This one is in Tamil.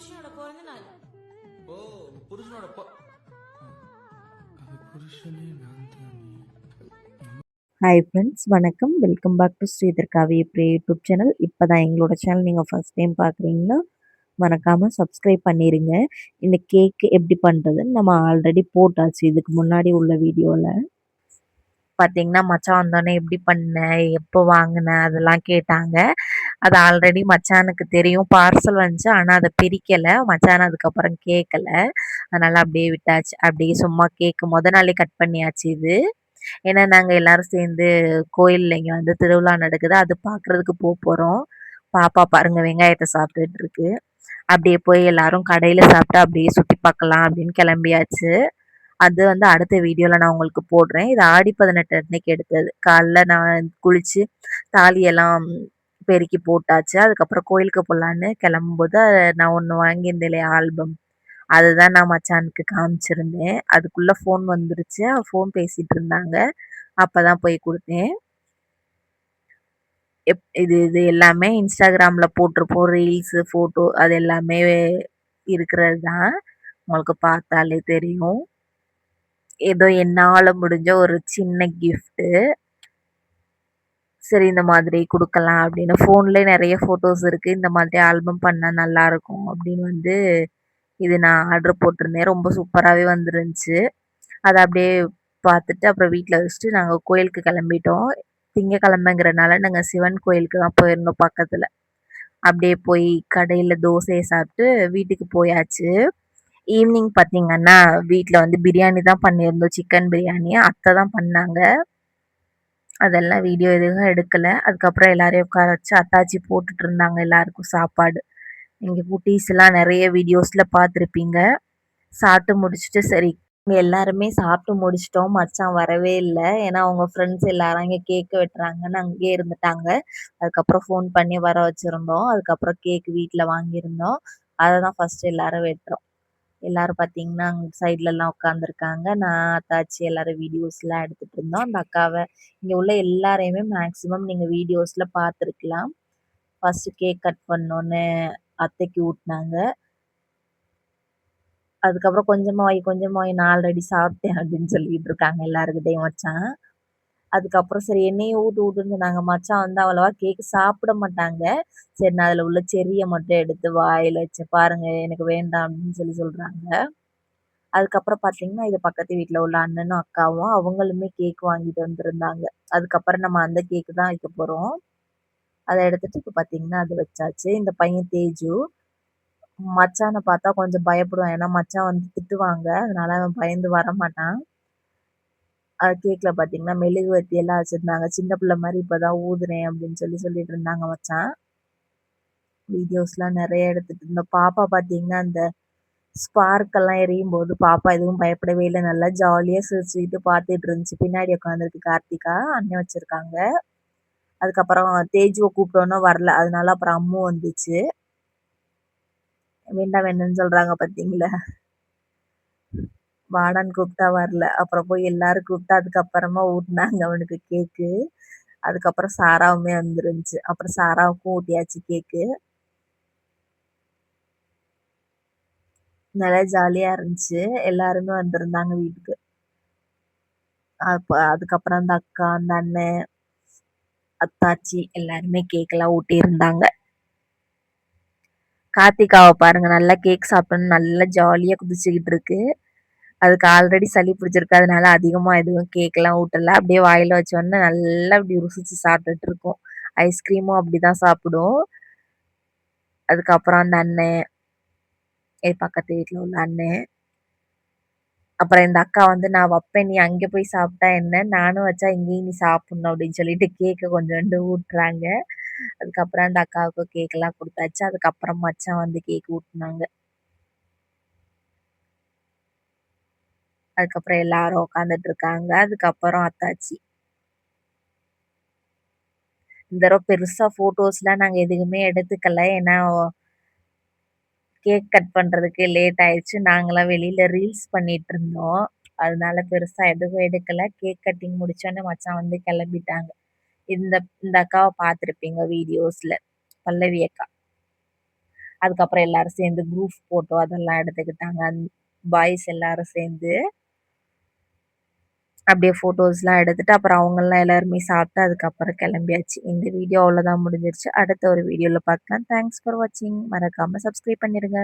புருஷனோட பிறந்த நாள். ஓ புருஷனோட புருஷனே நான் தானே. ஹாய் ஃப்ரெண்ட்ஸ், வணக்கம். வெல்கம் பேக் டு ஸ்ரீதர் காவிய ப்ரே யூடியூப் சேனல். இப்போ தான் எங்களோட சேனல் நீங்கள் ஃபர்ஸ்ட் டைம் பார்க்குறீங்கன்னா மறக்காமல் சப்ஸ்கிரைப் பண்ணிடுங்க. இந்த கேக்கு எப்படி பண்ணுறதுன்னு நம்ம ஆல்ரெடி போட்டாச்சு இதுக்கு முன்னாடி உள்ள வீடியோவில். பார்த்தீங்கன்னா மச்சான் வந்தோடனே எப்படி பண்ண, எப்போ வாங்கின அதெல்லாம் கேட்டாங்க. அது ஆல்ரெடி மச்சானுக்கு தெரியும், பார்சல் வந்துச்சு. ஆனால் அதை பிரிக்கலை மச்சான், அதுக்கப்புறம் கேட்கல. அதனால் அப்படியே விட்டாச்சு. அப்படியே சும்மா கேக்கு நாளே கட் பண்ணியாச்சு இது. ஏன்னா நாங்கள் எல்லாரும் சேர்ந்து கோயிலில் இங்கே வந்து திருவிழா நடக்குது, அது பார்க்குறதுக்கு போகிறோம். பாப்பா பாருங்க வெங்காயத்தை சாப்பிட்டுட்டு இருக்கு. அப்படியே போய் எல்லாரும் கடையில் சாப்பிட்டு அப்படியே சுற்றி பார்க்கலாம் அப்படின்னு கிளம்பியாச்சு. அது வந்து அடுத்த வீடியோவில் நான் உங்களுக்கு போடுறேன். இது ஆடி 18 அன்னைக்கு எடுத்தது. காலைல நான் குளித்து தாலியெல்லாம் பெருக்கி போட்டாச்சு. அதுக்கப்புறம் கோயிலுக்கு போகலான்னு கிளம்பும்போது நான் ஒன்று வாங்கியிருந்தேன் இல்லையா, ஆல்பம். அதுதான் நான் மச்சானுக்கு காமிச்சிருந்தேன். அதுக்குள்ளே ஃபோன் வந்துருச்சு. ஃபோன் பேசிகிட்டு இருந்தாங்க. அப்போ தான் போய் கொடுத்தேன். இது இது எல்லாமே இன்ஸ்டாகிராமில் போட்டிருப்போம். ரீல்ஸு, ஃபோட்டோ அது எல்லாமே இருக்கிறது தான். உங்களுக்கு பார்த்தாலே தெரியும். ஏதோ என்னால் முடிஞ்ச ஒரு சின்ன கிஃப்ட்டு. சரி, இந்த மாதிரி கொடுக்கலாம் அப்படின்னு. ஃபோன்லேயே நிறைய ஃபோட்டோஸ் இருக்குது. இந்த மாதிரி ஆல்பம் பண்ணால் நல்லாயிருக்கும் அப்படின்னு வந்து இது நான் ஆர்டர் போட்டிருந்தேன். ரொம்ப சூப்பராகவே வந்துருந்துச்சு. அதை அப்படியே பார்த்துட்டு அப்புறம் வீட்டில் வச்சுட்டு நாங்கள் கோயிலுக்கு கிளம்பிட்டோம். திங்கக்கிழமைங்கிறனால நாங்கள் சிவன் கோயிலுக்கு தான் போயிருந்தோம் பக்கத்தில். அப்படியே போய் கடையில் தோசையை சாப்பிட்டு வீட்டுக்கு போயாச்சு. ஈவினிங் பார்த்தீங்கன்னா வீட்டில் வந்து பிரியாணி தான் பண்ணியிருந்தோம். சிக்கன் பிரியாணி அத்தை தான் பண்ணாங்க. அதெல்லாம் வீடியோ எதுவும் எடுக்கலை. அதுக்கப்புறம் எல்லாரையும் உட்கார வச்சு அத்தாச்சி போட்டுட்டு இருந்தாங்க எல்லாருக்கும் சாப்பாடு. நீங்கள் குட்டீஸ்லாம் நிறைய வீடியோஸில் பார்த்துருப்பீங்க. சாப்பிட்டு முடிச்சுட்டு சரி எல்லாருமே சாப்பிட்டு முடிச்சிட்டோம். மச்சான் வரவே இல்லை. ஏன்னா அவங்க ஃப்ரெண்ட்ஸ் எல்லாரும் இங்கே கேக்கு வெட்டுறாங்கன்னு அங்கேயே இருந்துட்டாங்க. அதுக்கப்புறம் ஃபோன் பண்ணி வர வச்சுருந்தோம். அதுக்கப்புறம் கேக் வீட்டில் வாங்கியிருந்தோம். அதை தான் ஃபஸ்ட்டு எல்லாரும் வெட்டுறோம். எல்லாரும் பார்த்தீங்கன்னா அங்கே சைட்லலாம் உட்காந்துருக்காங்க. நான் அத்தாச்சி எல்லாரும் வீடியோஸ்லாம் எடுத்துகிட்டு இருந்தோம். அந்த அக்காவை இங்கே உள்ள எல்லாரையுமே மேக்ஸிமம் நீங்கள் வீடியோஸில் பார்த்துருக்கலாம். ஃபஸ்ட்டு கேக் கட் பண்ணோன்னே அத்தைக்கு ஊட்டினாங்க. அதுக்கப்புறம் கொஞ்சமா வை நான் ஆல்ரெடி சாப்பிட்டேன் அப்படின்னு சொல்லிட்டு இருக்காங்க எல்லாருக்கிட்டையும் மச்சான். அதுக்கப்புறம் சரி என்னையும் ஊட்டுன்னு சொன்னாங்க. மச்சான் வந்து அவ்வளவா கேக்கு சாப்பிட மாட்டாங்க. சரி நான் அதில் உள்ள செர்ரியை மட்டும் எடுத்து வாயில் வச்சேன். பாருங்க எனக்கு வேண்டாம் அப்படின்னு சொல்றாங்க. அதுக்கப்புறம் பார்த்தீங்கன்னா இது பக்கத்து வீட்டில் உள்ள அண்ணனும் அக்காவும் அவங்களுமே கேக் வாங்கிட்டு வந்திருந்தாங்க. அதுக்கப்புறம் நம்ம அந்த கேக்கு தான் வைக்க போகிறோம். அதை எடுத்துட்டு இப்போ பார்த்தீங்கன்னா அது வச்சாச்சு. இந்த பையன் தேஜு மச்சானை பார்த்தா கொஞ்சம் பயப்படுவான். ஏன்னா மச்சான் வந்து திட்டுவாங்க. அதனால அவன் பயந்து வரமாட்டான். அது கேக்ல பார்த்தீங்கன்னா மெழுகுவர்த்தி எல்லாம் வச்சிருந்தாங்க. சின்ன பிள்ளை மாதிரி இப்பதான் ஊதுறேன் அப்படின்னு சொல்லிட்டு இருந்தாங்க மச்சான். வீடியோஸ்லாம் நிறைய எடுத்துட்டு இருந்தோம். பாப்பா பார்த்தீங்கன்னா அந்த ஸ்பார்க் எல்லாம் எரியும் போது பாப்பா எதுவும் பயப்படவே இல்லை. நல்லா ஜாலியா சிரிச்சுக்கிட்டு பார்த்துட்டு இருந்துச்சு. பின்னாடி உட்காந்துருக்கு கார்த்திகா, அண்ணன் வச்சிருக்காங்க. அதுக்கப்புறம் தேஜுவை கூப்பிட்டோன்னா வரல. அதனால அப்புறம் அம்மு வந்துச்சு. வேண்டாம் வேணும்னு சொல்றாங்க பார்த்தீங்களா. வாடான்னு கூப்பிட்டா வரல. அப்புறம் போய் எல்லாரும் கூப்பிட்டா அதுக்கப்புறமா ஊட்டினாங்க அவனுக்கு கேக்கு. அதுக்கப்புறம் சாராவுமே வந்துருந்துச்சு. அப்புறம் சாராவுக்கும் ஊட்டியாச்சு கேக்கு. நல்லா ஜாலியா இருந்துச்சு. எல்லாருமே வந்திருந்தாங்க வீட்டுக்கு. அதுக்கப்புறம் அந்த அக்கா, அந்த அண்ணன், அத்தாச்சி எல்லாருமே கேக்கெல்லாம் ஊட்டி இருந்தாங்க. கார்த்திகாவை பாருங்க, நல்லா கேக் சாப்பிட்டோன்னு நல்லா ஜாலியா குதிச்சுக்கிட்டு இருக்கு. அதுக்கு ஆல்ரெடி சளி பிடிச்சிருக்கு. அதனால அதிகமா எதுவும் கேக்லாம் ஊட்டல. அப்படியே வாயில வச்சோன்னே நல்லா அப்படி ருசிச்சு சாப்பிட்டுட்டு இருக்கும். ஐஸ்கிரீமும் அப்படிதான் சாப்பிடும். அதுக்கப்புறம் அந்த அண்ணன், பக்கத்து வீட்டில் உள்ள அண்ணன், அப்புறம் இந்த அக்கா வந்து நான் வைப்பேன் நீ அங்கே போய் சாப்பிட்டா என்ன, நானும் வச்சா இங்கேயும் நீ சாப்பிடணும் அப்படின்னு சொல்லிட்டு கேக்கை கொஞ்சோண்டு ஊட்டுறாங்க. அதுக்கப்புறம் அந்த அக்காவுக்கு கேக்கெல்லாம் கொடுத்தாச்சு. அதுக்கப்புறம் மச்சான் வந்து கேக் ஊட்டினாங்க. அதுக்கப்புறம் எல்லாரும் உட்காந்துட்டு இருக்காங்க. அதுக்கப்புறம் அத்தாச்சி. இந்த தடவை பெருசா போட்டோஸ்லாம் நாங்க எதுவுமே எடுத்துக்கல. ஏன்னா கேக் கட் பண்றதுக்கு லேட் ஆயிடுச்சு. நாங்களாம் வெளியில ரீல்ஸ் பண்ணிட்டு இருந்தோம். அதனால பெருசா எதுவும் எடுக்கல. கேக் கட்டிங் முடிச்சோன்னே மச்சான் வந்து கிளம்பிட்டாங்க. இந்த இந்த அக்காவை பார்த்துருப்பீங்க வீடியோஸ்ல, பல்லவி அக்கா. அதுக்கப்புறம் எல்லாரும் சேர்ந்து குரூப் ஃபோட்டோ அதெல்லாம் எடுத்துக்கிட்டாங்க. பாய்ஸ் எல்லாரும் சேர்ந்து. அப்படியே ஃபோட்டோஸ்லாம் எடுத்துட்டு, அப்புறம் அவங்கலாம் எல்லாருமே சாப்பிட்டு அதுக்கப்புறம் கிளம்பியாச்சு. இந்த வீடியோ அவ்வளோதான் முடிஞ்சிருச்சு. அடுத்த ஒரு வீடியோல பார்க்கலாம். தேங்க்ஸ் ஃபார் வாட்சிங். மறக்காம சப்ஸ்கிரைப் பண்ணிருங்க.